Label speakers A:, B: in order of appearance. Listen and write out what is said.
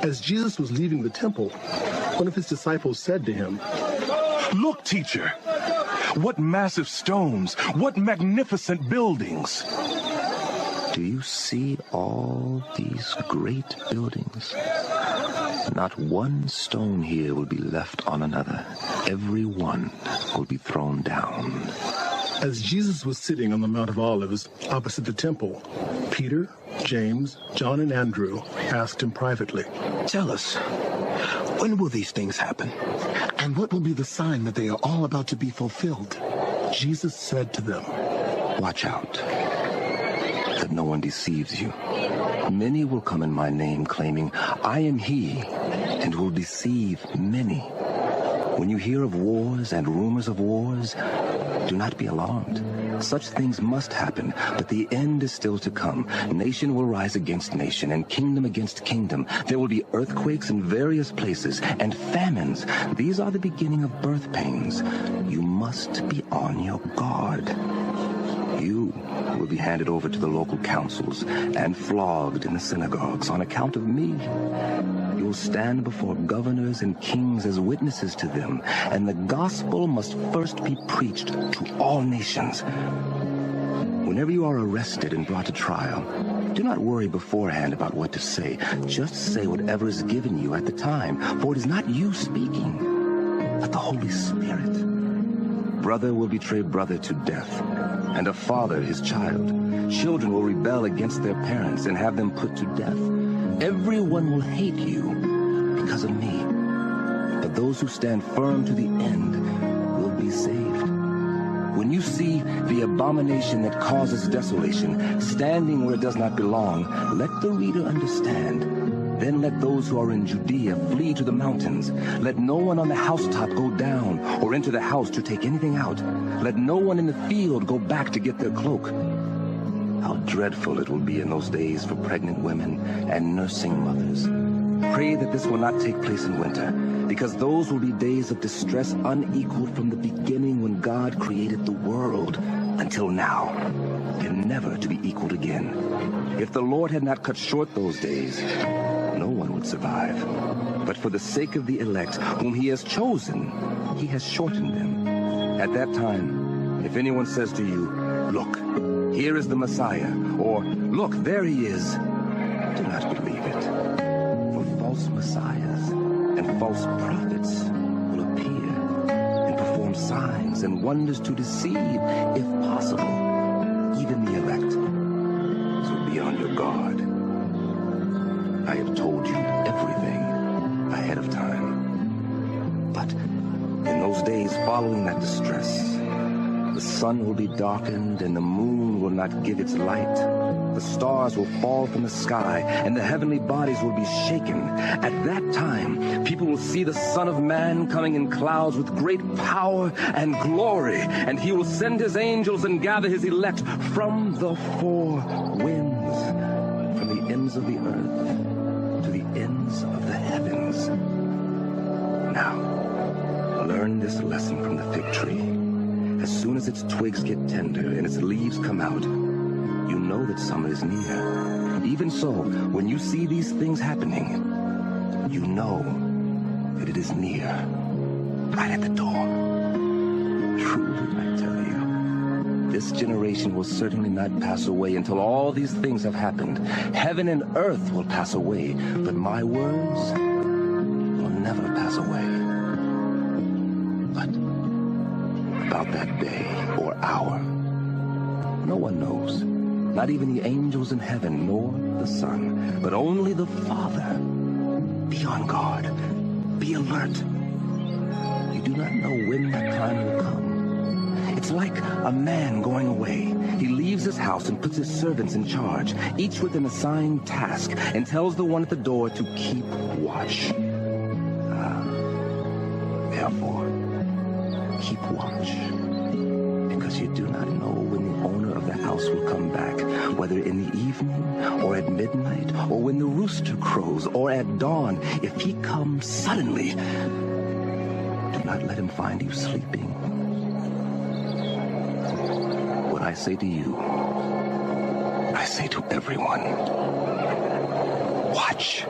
A: As Jesus was leaving the temple, one of his disciples said to him,
B: "Look, teacher, what massive stones, what magnificent buildings."
C: Do you see all these great buildings? Not one stone here will be left on another. Every one will be thrown down.
A: As Jesus was sitting on the Mount of Olives opposite the temple, Peter, James, John, and Andrew asked him privately,
D: "Tell us, when will these things happen? And what will be the sign that they are all about to be fulfilled?"
A: Jesus said to them,
C: "Watch out, that no one deceives you. Many will come in my name, claiming, 'I am he,' and will deceive many. When you hear of wars and rumors of wars, do not be alarmed. Such things must happen, but the end is still to come. Nation will rise against nation, and kingdom against kingdom. There will be earthquakes in various places, and famines. These are the beginning of birth pains. You must be on your guard. You will be handed over to the local councils and flogged in the synagogues on account of me. You will stand before governors and kings as witnesses to them, and the gospel must first be preached to all nations. Whenever you are arrested and brought to trial, do not worry beforehand about what to say. Just say whatever is given you at the time, for it is not you speaking, but the Holy Spirit. Brother will betray brother to death, and a father his child. Children will rebel against their parents and have them put to death. Everyone will hate you because of me, but those who stand firm to the end will be saved. When you see the abomination that causes desolation standing where it does not belong, let the reader understand. Then let those who are in Judea flee to the mountains. Let no one on the housetop go down or into the house to take anything out. Let no one in the field go back to get their cloak. How dreadful it will be in those days for pregnant women and nursing mothers. Pray that this will not take place in winter, because those will be days of distress unequaled from the beginning when God created the world until now, and never to be equaled again. If the Lord had not cut short those days, no one would survive. But for the sake of the elect, whom he has chosen, he has shortened them. At that time, if anyone says to you, 'Look, here is the Messiah,' or 'Look, there he is,' do not believe it. For false messiahs and false prophets will appear and perform signs and wonders to deceive, if possible, even the elect. So be on your guard. I have told you everything ahead of time. But in those days following that distress, the sun will be darkened and the moon will not give its light. The stars will fall from the sky and the heavenly bodies will be shaken. At that time, people will see the Son of Man coming in clouds with great power and glory, and he will send his angels and gather his elect from the four winds, from the ends of the earth to the ends of the heavens. Now, learn this lesson from the fig tree. As soon as its twigs get tender and its leaves come out, you know that summer is near. Even so, when you see these things happening, you know that it is near, right at the door. Truly, I tell you, this generation will certainly not pass away until all these things have happened. Heaven and earth will pass away, but my words will never pass away. But about that day or hour, no one knows, not even the angels in heaven nor the Son, but only the Father. Be on guard, be alert. You do not know when that time will come. It's like a man going away. He leaves his house and puts his servants in charge, each with an assigned task, and tells the one at the door to keep watch. Therefore, keep watch, because you do not know when the owner of the house will come back, whether in the evening or at midnight or when the rooster crows or at dawn. If he comes suddenly, do not let him find you sleeping. What I say to you, I say to everyone, watch.